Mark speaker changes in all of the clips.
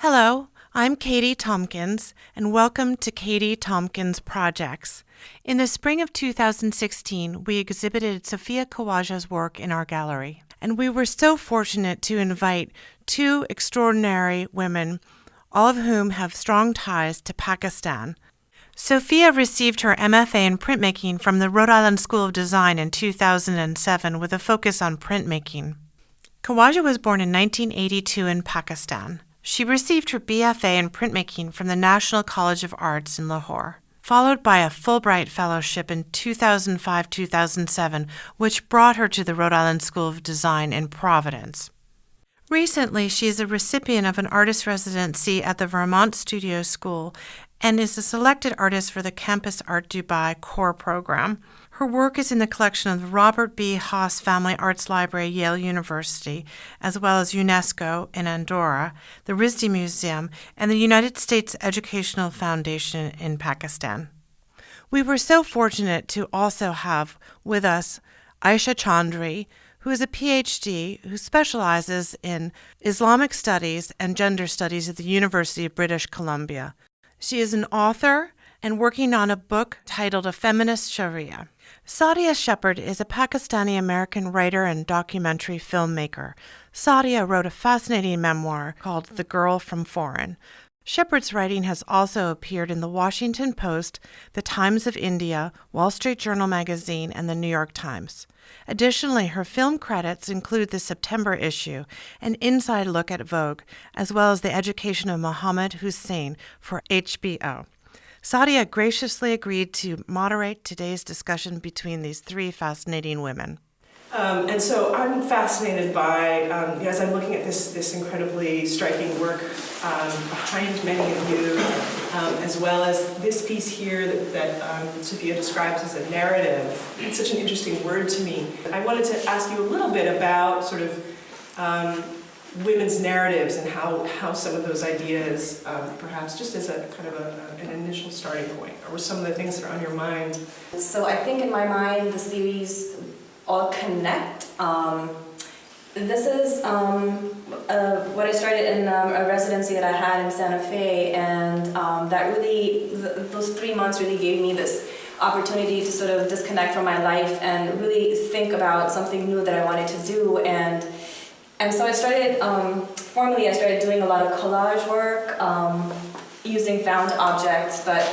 Speaker 1: Hello, I'm Cade Tompkins, and welcome to Cade Tompkins Projects. In the spring of 2016, we exhibited Sophiya Khwaja's work in our gallery, and we were so fortunate to invite two extraordinary women, all of whom have strong ties to Pakistan. Sophiya received her MFA in printmaking from the Rhode Island School of Design in 2007 with a focus on printmaking. Khwaja was born in 1982 in Pakistan. She received her BFA in printmaking from the National College of Arts in Lahore, followed by a Fulbright Fellowship in 2005-2007, which brought her to the Rhode Island School of Design in Providence. Recently, she is a recipient of an artist residency at the Vermont Studio School and is a selected artist for the Campus Art Dubai core program. Her work is in the collection of the Robert B. Haas Family Arts Library, Yale University, as well as UNESCO in Andorra, the RISD Museum, and the United States Educational Foundation in Pakistan. We were so fortunate to also have with us Ayesha Chaudhry, who is a PhD who specializes in Islamic studies and gender studies at the University of British Columbia. She is an author and working on a book titled A Feminist Sharia. Sadia Shepard is a Pakistani-American writer and documentary filmmaker. Sadia wrote a fascinating memoir called The Girl from Foreign. Shepard's writing has also appeared in The Washington Post, The Times of India, Wall Street Journal magazine, and The New York Times. Additionally, her film credits include the September issue, an inside look at Vogue, as well as The Education of Mohammed Hussein for HBO. Sadia graciously agreed to moderate today's discussion between these three fascinating women.
Speaker 2: And so I'm fascinated by, as I'm looking at this incredibly striking work behind many of you, as well as this piece here that Sophiya describes as a narrative. It's such an interesting word to me. I wanted to ask you a little bit about sort of women's narratives and how some of those ideas, perhaps just as a kind of an initial starting point, or some of the things that are on your mind.
Speaker 3: So I think in my mind the series all connect. This is what I started in a residency that I had in Santa Fe, and that really, those 3 months really gave me this opportunity to sort of disconnect from my life and really think about something new that I wanted to do. And so I started, formally I started doing a lot of collage work, using found objects, but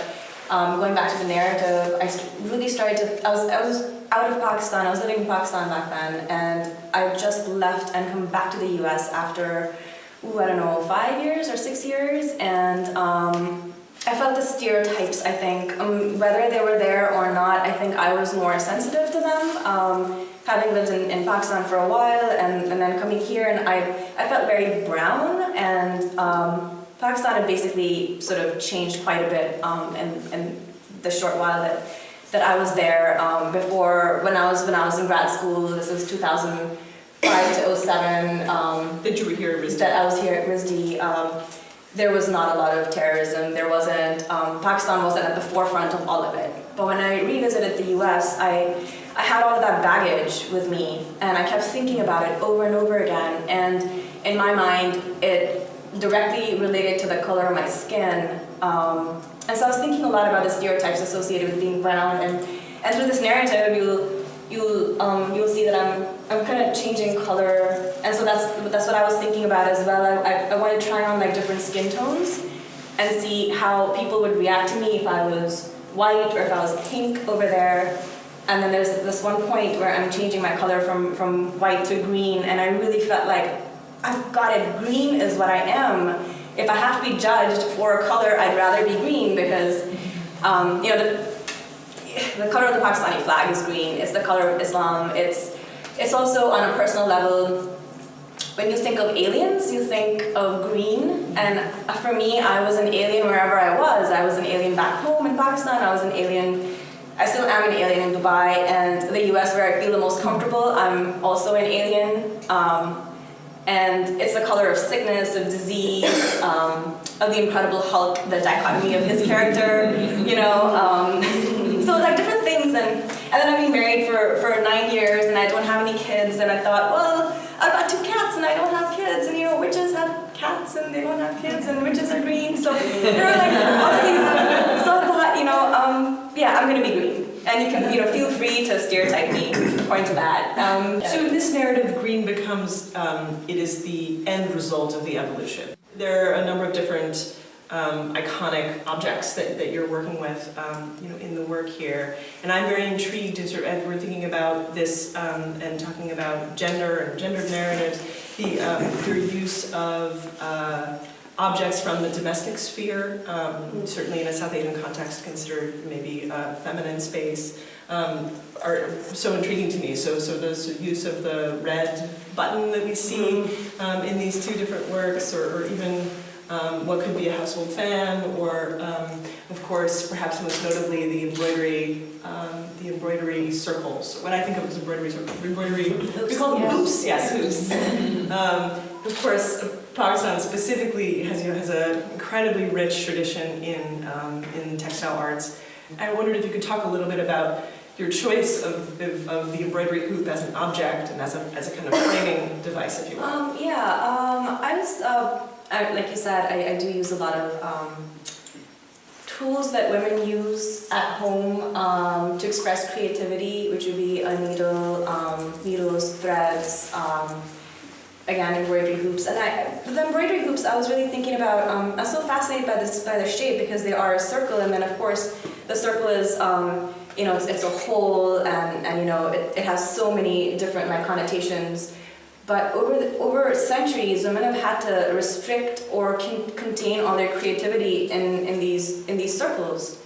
Speaker 3: going back to the narrative, I really started to, I was out of Pakistan, I was living in Pakistan back then, and I just left and come back to the US after, I don't know, 5 years or 6 years, and I felt the stereotypes, I think, whether they were there or not, I think I was more sensitive to them. Having lived in Pakistan for a while and then coming here, and I felt very brown, and Pakistan had basically sort of changed quite a bit in the short while that I was there. Before, when I was in grad school, this was 2005 to 07.
Speaker 2: That you were here at RISD?
Speaker 3: That I was here at RISD. There was not a lot of terrorism. There wasn't. Pakistan wasn't at the forefront of all of it. But when I revisited the U.S., I had all of that baggage with me, and I kept thinking about it over and over again. And in my mind, it directly related to the color of my skin. And so I was thinking a lot about the stereotypes associated with being brown, and through this narrative, you'll see that I'm kind of changing color, and so that's what I was thinking about as well. I wanted to try on like different skin tones and see how people would react to me if I was white or if I was pink over there. And then there's this one point where I'm changing my color from white to green, and I really felt like, I've got it, green is what I am. If I have to be judged for a color, I'd rather be green, because the color of the Pakistani flag is green. It's the color of Islam. It's also on a personal level. When you think of aliens, you think of green. And for me, I was an alien wherever I was. I was an alien back home in Pakistan. I was an alien. I still am an alien in Dubai, and the US, where I feel the most comfortable, I'm also an alien. And it's the color of sickness, of disease, of the Incredible Hulk, the dichotomy of his character, so like different things. And then I've been married for 9 years, and I don't have any kids, and I thought, well, I've got 2 cats and I don't have kids, and witches have cats and they don't have kids and witches are green. So there are like all of these. So I thought, yeah, I'm gonna be green. And you can, feel free to stereotype me according to that.
Speaker 2: So in this narrative, green becomes, it is the end result of the evolution. There are a number of different iconic objects that you're working with, in the work here. And I'm very intrigued in sort of, as we're thinking about this and talking about gender and gendered narratives, your use of objects from the domestic sphere, certainly in a South Asian context considered maybe feminine space, are so intriguing to me. So does use of the red button that we see in these two different works, or even what could be a household fan, or of course, perhaps most notably, the embroidery circles. When I think of it as embroidery, we call them hoops. Yes, hoops. Of course, Pakistan specifically has an incredibly rich tradition in textile arts. I wondered if you could talk a little bit about your choice of the embroidery hoop as an object and as a kind of framing device, if you will.
Speaker 3: I was, like you said, I do use a lot of tools that women use at home to express creativity, which would be a needle, needles, threads, again, embroidery hoops. And the embroidery hoops, I was really thinking about, I was so fascinated by the shape because they are a circle, and then of course the circle is, it's a hole, and it has so many different connotations. But over centuries, women have had to restrict or contain all their creativity in these circles.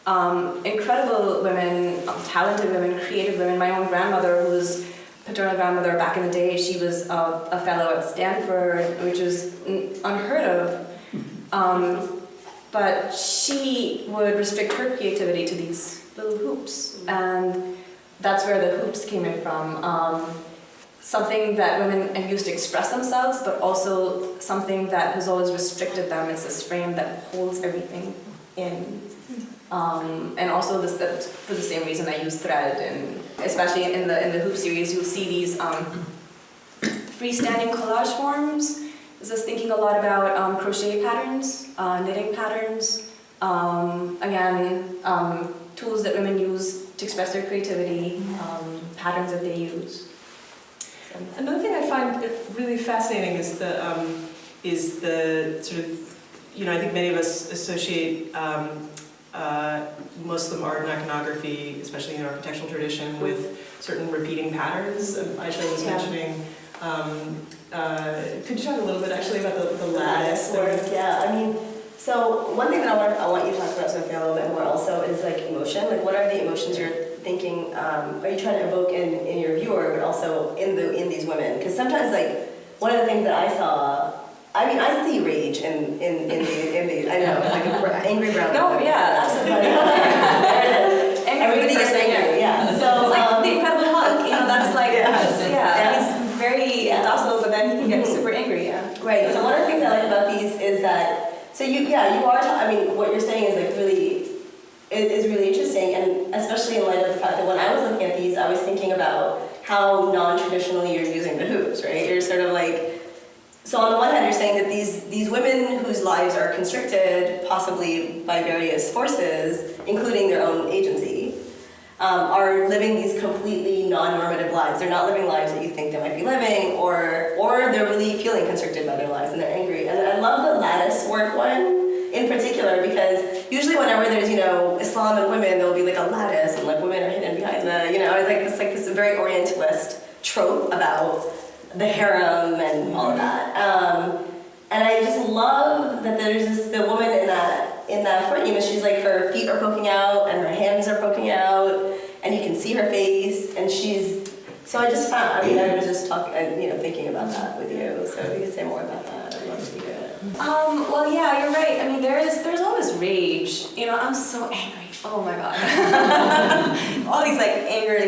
Speaker 3: Incredible women, talented women, creative women. My own grandmother, who was paternal grandmother back in the day, she was a fellow at Stanford, which is unheard of. But she would restrict her creativity to these little hoops, and that's where the hoops came in from. Something that women used to express themselves, but also something that has always restricted them. It's this frame that holds everything in. And also for the same reason I use thread, and especially in the hoop series, you'll see these freestanding collage forms. This is thinking a lot about crochet patterns, knitting patterns, tools that women use to express their creativity, patterns that they use.
Speaker 2: Another thing I find really fascinating is the sort of, I think many of us associate Muslim art and iconography, especially in the architectural tradition, with certain repeating patterns. Ayesha was mentioning. Could you talk a little bit actually about the lattice?
Speaker 4: Yeah, so one thing that I want you to talk about, Sophiya, a little bit more also is emotion. What are the emotions you're thinking, are you trying to evoke in your viewer, but also in these women? Because sometimes one of the things that I saw, I see rage in the I know, it's like an angry brown.
Speaker 3: No, yeah, absolutely.
Speaker 4: There it is. Everybody gets angry, yeah. So
Speaker 3: it's like the Incredible Hulk, that's
Speaker 4: yes.
Speaker 3: he's very docile, but then he can get super angry, yeah.
Speaker 4: Right, so one of the things I like about these is that, you are, what you're saying is really interesting, and especially in light of the fact that when I was looking at these, I was thinking about how non-traditionally you're using the hoops, right? You're sort of so on the one hand, you're saying that these women whose lives are constricted, possibly by various forces, including their own agency, are living these completely non-normative lives. They're not living lives that you think they might be living, or they're really feeling constricted by their lives and they're angry. And I love the lattice work one in particular, because usually whenever there's, Islam and women, there'll be a lattice and women are hidden behind it's this very Orientalist trope about the harem and all of that. And I just love that there's the woman in that frame, she's her feet are poking out and her hands are poking out, and you can see her face, and so I just found, I was just talking, thinking about that with you, so if you could say more about that, I'd love to hear it.
Speaker 3: Well, yeah, you're right. There's always rage. I'm so angry. Oh my god. All these anger,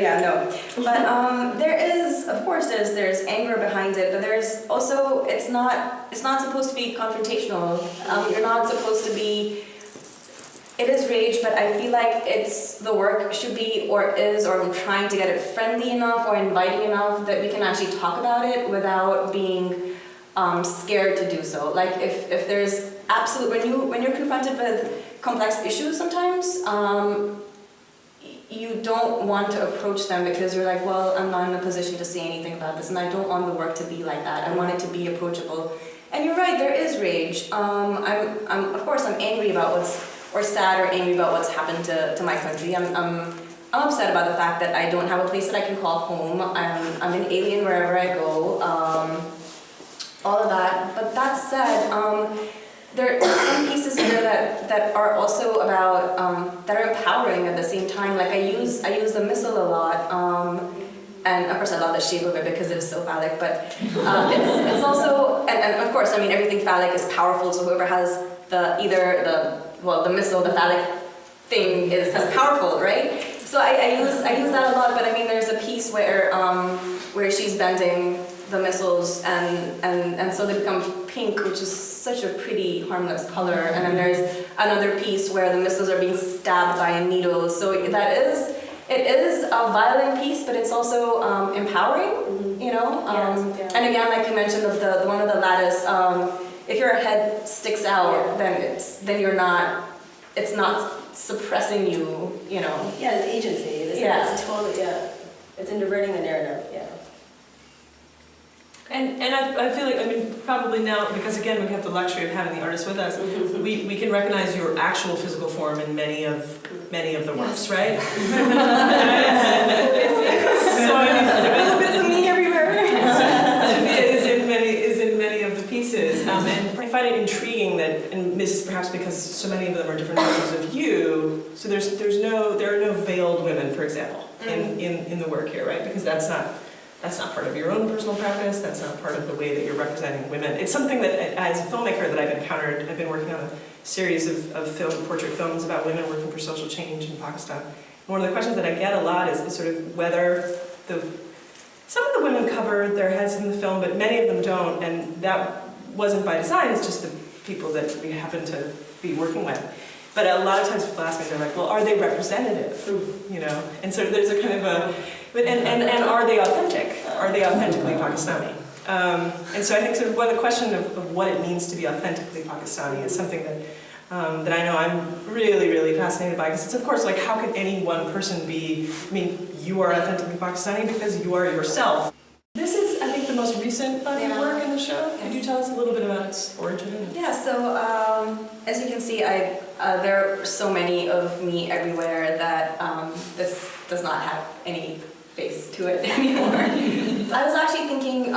Speaker 3: But there is, of course, there's anger behind it, but there's also it's not supposed to be confrontational. You're not supposed to be. It is rage, but I feel like the work should be, or I'm trying to get it friendly enough or inviting enough that we can actually talk about it without being scared to do so. Like if there's when you're confronted with complex issues sometimes, you don't want to approach them because you're like, well, I'm not in a position to say anything about this, and I don't want the work to be like that. I want it to be approachable. And you're right, there is rage. Of course, I'm angry about or sad or angry about what's happened to my country. I'm upset about the fact that I don't have a place that I can call home. I'm an alien wherever I go. All of that. But that said, there are some pieces here that are also about that are empowering at the same time. Like I use the missile a lot, and of course I love the shape of it because it is so phallic. But it's also and of course I mean everything phallic is powerful. So whoever has the missile, the phallic thing is powerful, right? So I use that a lot. But I mean there's a piece where she's bending the missiles and so they become pink, which is such a pretty harmless color, and then there's another piece where the missiles are being stabbed by a needle. So it is a violent piece, but it's also empowering, you know. And again, like you mentioned, of the one of the lattice, if your head sticks out, then you're not. It's not suppressing you, you know.
Speaker 4: Yeah, it's agency. It's totally It's inverting the narrative. Yeah.
Speaker 2: And I feel like, I mean, probably now, because again, we have the luxury of having the artists with us, we can recognize your actual physical form in many of the works, right? So little bits of me everywhere. is in many of the pieces, and I find it intriguing that, and this is perhaps because so many of them are different versions of you. So there are no veiled women, for example, in the work here, right? Because that's not part of your own personal practice. That's not part of the way that you're representing women. It's something that, as a filmmaker, that I've encountered. I've been working on a series of portrait films about women working for social change in Pakistan. And one of the questions that I get a lot is sort of whether some of the women cover their heads in the film, but many of them don't, and that wasn't by design. It's just the people that we happen to be working with. But a lot of times people ask me, they're like, well, are they representative? You know? And so there's a kind of a, and are they authentic? Are they authentically Pakistani? And so I think sort of the question of what it means to be authentically Pakistani is something that I know I'm really, really fascinated by, because it's of course like, how can any one person be, I mean, you are authentically Pakistani because you are yourself. This is, I think, the most recent body of work in the show. Could you tell us a little bit about its origin?
Speaker 3: Yeah, so as you can see, there are so many of me everywhere that this does not have any face to it anymore. I was actually thinking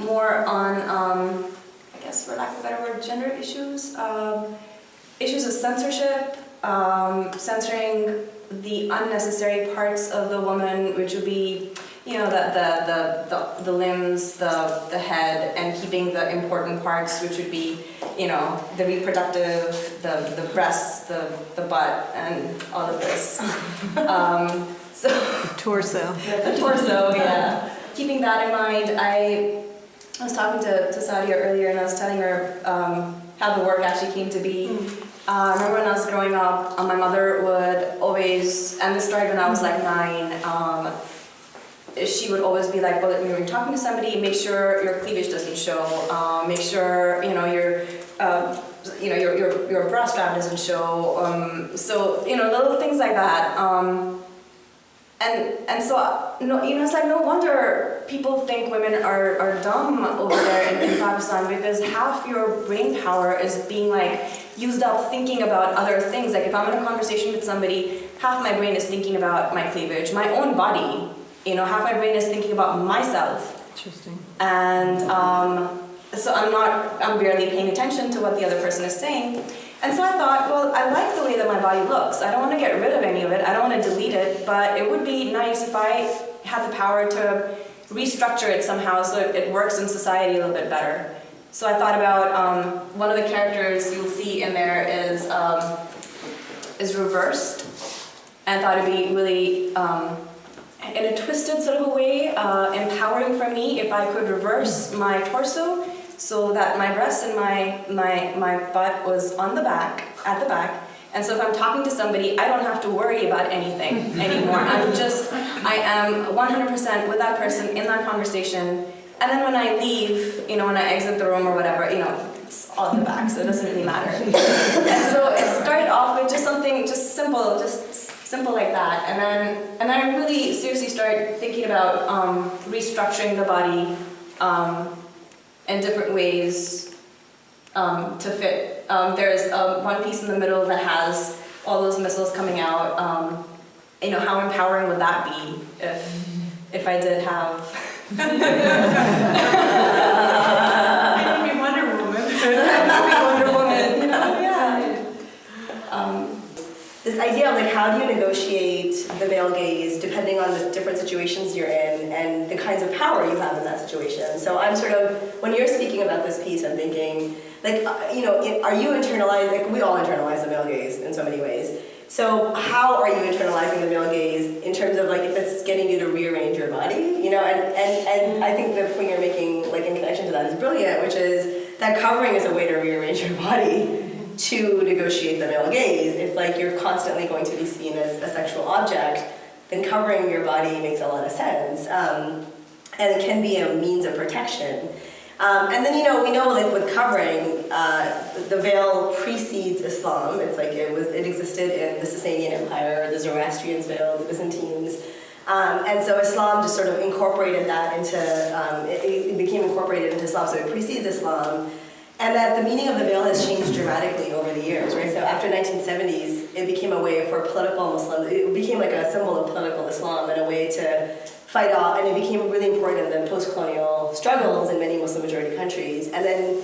Speaker 3: more on, I guess for lack of a better word, gender issues. Issues of censorship, censoring the unnecessary parts of the woman, which would be, you know, the limbs, the head, and keeping the important parts, which would be, you know, the reproductive, the breasts, the butt, and all of this. So
Speaker 5: The torso.
Speaker 3: the torso, yeah. Keeping that in mind, I was talking to Sadia earlier, and I was telling her how the work actually came to be. I remember when I was growing up, my mother would always, and this started when I was like 9, she would always be like, well, when you're talking to somebody, make sure your cleavage doesn't show. Make sure, you know, your bra strap doesn't show. So, you know, little things like that. And so, no, you know, it's like no wonder people think women are dumb over there in Pakistan, because half your brain power is being like used up thinking about other things. Like if I'm in a conversation with somebody, half my brain is thinking about my cleavage, my own body. You know, half my brain is thinking about myself.
Speaker 5: Interesting.
Speaker 3: And so I'm barely paying attention to what the other person is saying. And so I thought, well, I like the way that my body looks. I don't want to get rid of any of it. I don't want to delete it, but it would be nice if I had the power to restructure it somehow so it works in society a little bit better. So I thought about one of the characters you'll see in there is reversed. And I thought it'd be really, in a twisted sort of a way, empowering for me if I could reverse my torso so that my breast and my butt was on the back, at the back. And so if I'm talking to somebody, I don't have to worry about anything anymore. I am 100% with that person in that conversation, and then when I leave, when I exit the room or whatever, it's all in the back, so it doesn't really matter. And so it started off with just something, just simple like that, and I really seriously started thinking about restructuring the body in different ways to fit. There's one piece in the middle that has all those missiles coming out. How empowering would that be if I did have?
Speaker 2: Maybe Wonder Woman.
Speaker 3: Wonder Woman.
Speaker 4: This idea of like how do you negotiate the male gaze depending on the different situations you're in and the kinds of power you have in that situation. So I'm sort of, when you're speaking about this piece, I'm thinking, like, are you internalized, like we all internalize the male gaze in so many ways. So how are you internalizing the male gaze in terms of like if it's getting you to rearrange your body, and I think the point you're making like in connection to that is brilliant, which is that covering is a way to rearrange your body to negotiate the male gaze. If like you're constantly going to be seen as a sexual object, then covering your body makes a lot of sense, and it can be a means of protection. And then we know like with covering, the veil precedes Islam. It's like it existed in the Sasanian Empire, the Zoroastrians veil, the Byzantines, and so Islam just sort of incorporated that into it became incorporated into Islam. So it precedes Islam. And that the meaning of the veil has changed dramatically over the years, right? So after 1970s, it became a way for political Muslims, it became like a symbol of political Islam and a way to fight off, and it became really important in the post-colonial struggles in many Muslim-majority countries. And then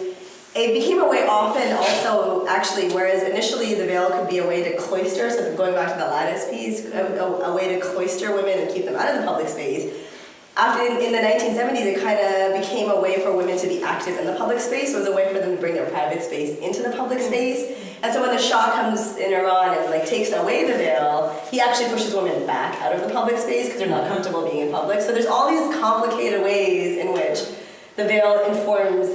Speaker 4: it became a way often also, actually, whereas initially the veil could be a way to cloister, so going back to the lattice piece, a way to cloister women and keep them out of the public space. After, in the 1970s, it kind of became a way for women to be active in the public space. It was a way for them to bring their private space into the public space. And so when the Shah comes in Iran and like takes away the veil, he actually pushes women back out of the public space because they're not comfortable being in public. So there's all these complicated ways in which the veil informs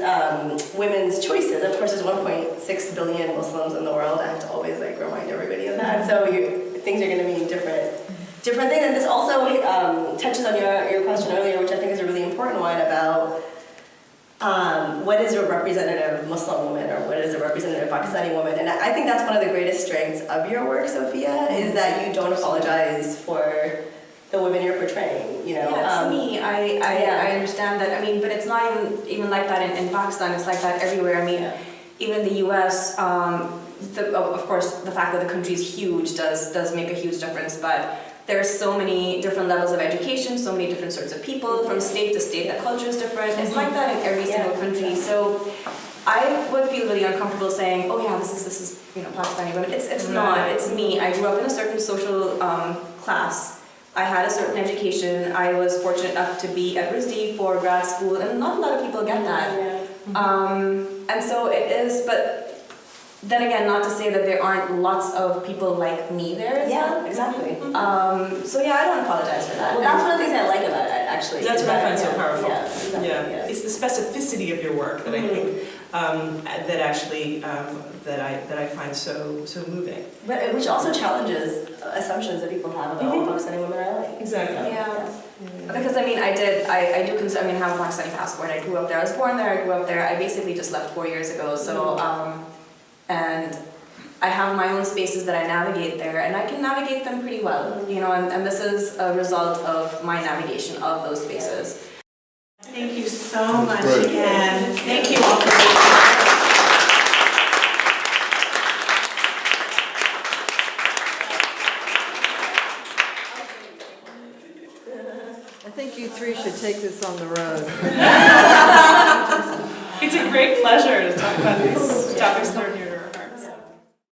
Speaker 4: women's choices. Of course, there's 1.6 billion Muslims in the world. I have to always like remind everybody of that. So things are going to mean different things. And this also touches on your question earlier, which I think is a really important one about what is a representative Muslim woman or what is a representative Pakistani woman. And I think that's one of the greatest strengths of your work, Sophiya, is that you don't apologize for the women you're portraying.
Speaker 3: Yeah, it's me. I understand that. But it's not even like that in Pakistan. It's like that everywhere. Even in the U.S., of course, the fact that the country is huge does make a huge difference, but there are so many different levels of education, so many different sorts of people, from state to state, the culture is different. It's like that in every single country. So I would feel really uncomfortable saying, oh yeah, this is Pakistani women. It's not, it's me. I grew up in a certain social class. I had a certain education. I was fortunate enough to be at RISD for grad school, and not a lot of people get that. And so it is, but then again, not to say that there aren't lots of people like me there as well.
Speaker 4: Exactly.
Speaker 3: So yeah, I don't apologize for that.
Speaker 4: Well, that's one of the things I like about it, actually.
Speaker 2: That's what I find so powerful.
Speaker 4: Yeah, exactly.
Speaker 2: Yeah. It's the specificity of your work that I think that actually that I find so moving.
Speaker 4: But which also challenges assumptions that people have about what Pakistani women are like.
Speaker 2: Exactly.
Speaker 3: Yeah. Because I do consider, have a Pakistani passport. I grew up there. I was born there. I grew up there. I basically just left 4 years ago. So and I have my own spaces that I navigate there, and I can navigate them pretty well, and this is a result of my navigation of those spaces.
Speaker 1: Thank you so much again. Thank you all for
Speaker 5: I think you three should take this on the road.